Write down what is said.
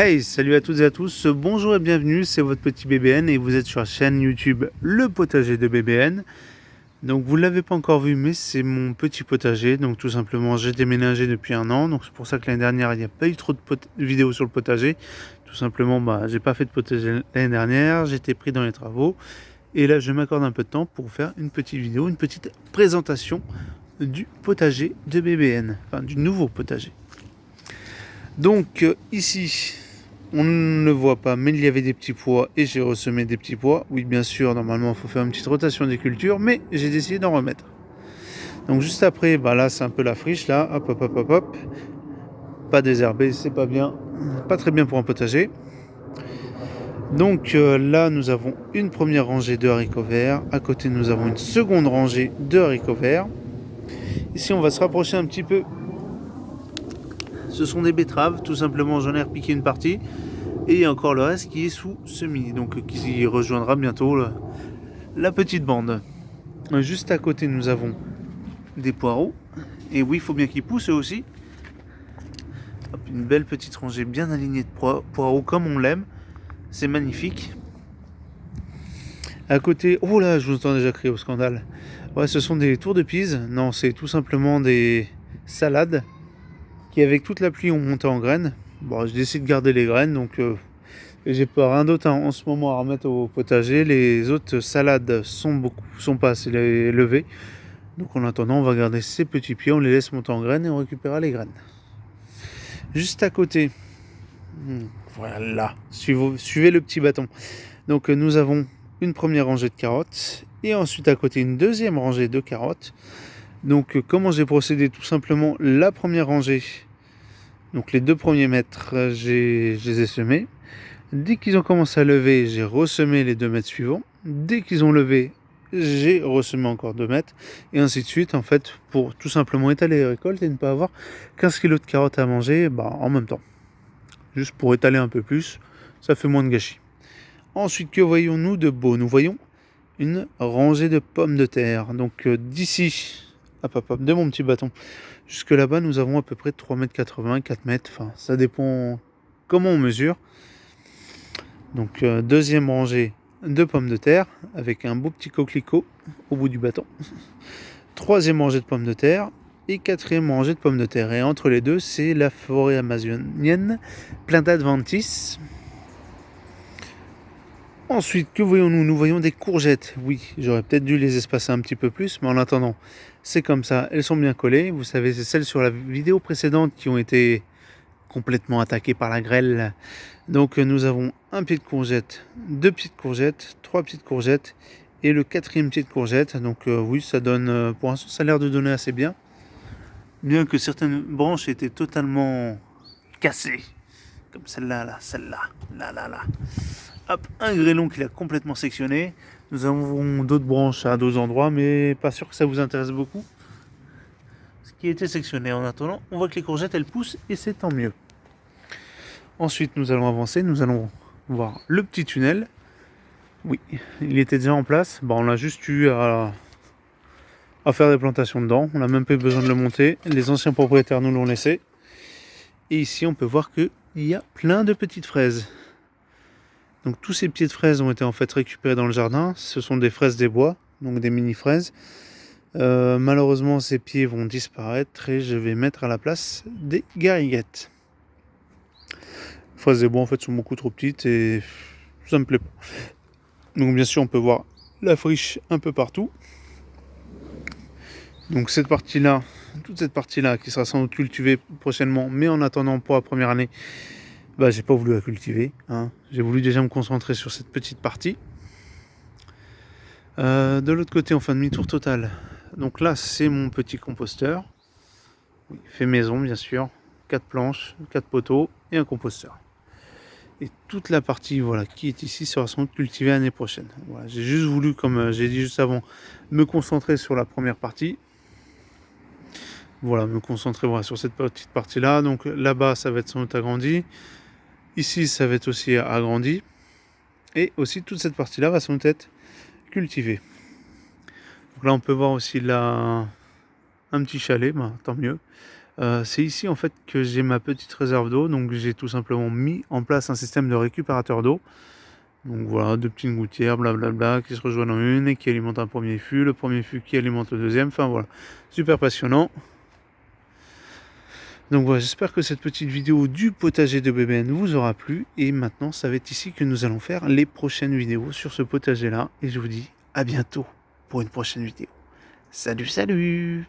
Hey, salut à toutes et à tous, bonjour et bienvenue, c'est votre petit BBN et vous êtes sur la chaîne YouTube Le Potager de BBN. Donc vous ne l'avez pas encore vu, mais c'est mon petit potager, donc tout simplement j'ai déménagé depuis un an, donc c'est pour ça que l'année dernière il n'y a pas eu trop de vidéos sur le potager. Tout simplement, j'ai pas fait de potager l'année dernière, j'étais pris dans les travaux et là je m'accorde un peu de temps pour faire une petite vidéo, une petite présentation du potager de BBN, enfin du nouveau potager. Donc ici, on ne le voit pas, mais il y avait des petits pois et j'ai ressemé des petits pois. Oui, bien sûr, normalement, il faut faire une petite rotation des cultures, mais j'ai décidé d'en remettre. Donc juste après, là, c'est un peu la friche, là. Hop, hop, hop, hop, hop. Pas désherbé, c'est pas bien. Pas très bien pour un potager. Donc là, nous avons une première rangée de haricots verts. À côté, nous avons une seconde rangée de haricots verts. Ici, on va se rapprocher un petit peu. Ce sont des betteraves, tout simplement, j'en ai repiqué une partie. Et il y a encore le reste qui est sous semis, donc qui rejoindra bientôt la petite bande. Juste à côté, nous avons des poireaux. Et oui, il faut bien qu'ils poussent eux aussi. Hop, une belle petite rangée bien alignée de poireaux comme on l'aime. C'est magnifique. À côté, oh là, je vous entends déjà crier au scandale. Ouais, ce sont des tours de Pise. Non, c'est tout simplement des salades qui, avec toute la pluie, ont monté en graines. Bon, j'ai décidé de garder les graines, donc j'ai pas rien d'autre en ce moment à remettre au potager. Les autres salades sont pas assez levées. Donc en attendant, on va garder ces petits pieds, on les laisse monter en graines et on récupérera les graines. Juste à côté, voilà, suivez le petit bâton. Donc nous avons une première rangée de carottes et ensuite à côté une deuxième rangée de carottes. Donc comment j'ai procédé? Tout simplement, la première rangée, donc les 2 premiers mètres, je les ai semés. Dès qu'ils ont commencé à lever, j'ai ressemé les 2 mètres suivants. Dès qu'ils ont levé, j'ai ressemé encore 2 mètres. Et ainsi de suite, en fait, pour tout simplement étaler les récoltes et ne pas avoir 15 kg de carottes à manger en même temps. Juste pour étaler un peu plus, ça fait moins de gâchis. Ensuite, que voyons-nous de beau? Nous voyons une rangée de pommes de terre. Donc d'ici, de mon petit bâton, jusque là-bas, nous avons à peu près 3,80 m, 4 mètres. Enfin, ça dépend comment on mesure. Donc deuxième rangée de pommes de terre avec un beau petit coquelicot au bout du bâton. Troisième rangée de pommes de terre et quatrième rangée de pommes de terre. Et entre les deux, c'est la forêt amazonienne Planta Adventis. Ensuite, que voyons-nous? Nous voyons des courgettes. Oui, j'aurais peut-être dû les espacer un petit peu plus, mais en attendant, c'est comme ça. Elles sont bien collées. Vous savez, c'est celles sur la vidéo précédente qui ont été complètement attaquées par la grêle. Donc nous avons un pied de courgette, 2 petites courgettes, 3 petites courgettes et le 4e pied de courgette. Donc oui, ça donne, pour l'instant, ça a l'air de donner assez bien. Bien que certaines branches étaient totalement cassées. Comme celle-là, là. Hop, un grêlon qui l'a complètement sectionné. Nous avons d'autres branches à d'autres endroits, mais pas sûr que ça vous intéresse beaucoup. Ce qui a été sectionné. En attendant, on voit que les courgettes, elles poussent et c'est tant mieux. Ensuite, nous allons avancer, nous allons voir le petit tunnel. Oui, il était déjà en place. On a juste eu à faire des plantations dedans. On n'a même pas eu besoin de le monter. Les anciens propriétaires nous l'ont laissé. Et ici, on peut voir qu'il y a plein de petites fraises. Donc tous ces pieds de fraises ont été en fait récupérés dans le jardin. Ce sont des fraises des bois, donc des mini fraises. Malheureusement, ces pieds vont disparaître et je vais mettre à la place des gariguettes. Les fraises des bois en fait sont beaucoup trop petites et ça me plaît pas. Donc bien sûr, on peut voir la friche un peu partout. Donc toute cette partie-là qui sera sans doute cultivée prochainement, mais en attendant pour la première année, j'ai pas voulu la cultiver. J'ai voulu déjà me concentrer sur cette petite partie. De l'autre côté, on fait un demi-tour total. Donc là, c'est mon petit composteur. Oui, fait maison, bien sûr. 4 planches, 4 poteaux et un composteur. Et toute la partie qui est ici sera sans doute cultivée l'année prochaine. Voilà, j'ai juste voulu, comme j'ai dit juste avant, me concentrer sur la première partie. Voilà, me concentrer sur cette petite partie-là. Donc là-bas, ça va être sans doute agrandi. Ici, ça va être aussi agrandi. Et aussi, toute cette partie-là va sans doute être cultivée. Donc là, on peut voir aussi là un petit chalet, tant mieux. C'est ici en fait que j'ai ma petite réserve d'eau, donc j'ai tout simplement mis en place un système de récupérateur d'eau. Donc voilà, 2 petites gouttières, blablabla, qui se rejoignent en une et qui alimentent un premier fût, le premier fût qui alimente le deuxième, enfin voilà, super passionnant. Donc voilà, j'espère que cette petite vidéo du potager de BBN vous aura plu, et maintenant ça va être ici que nous allons faire les prochaines vidéos sur ce potager là, et je vous dis à bientôt pour une prochaine vidéo. Salut salut!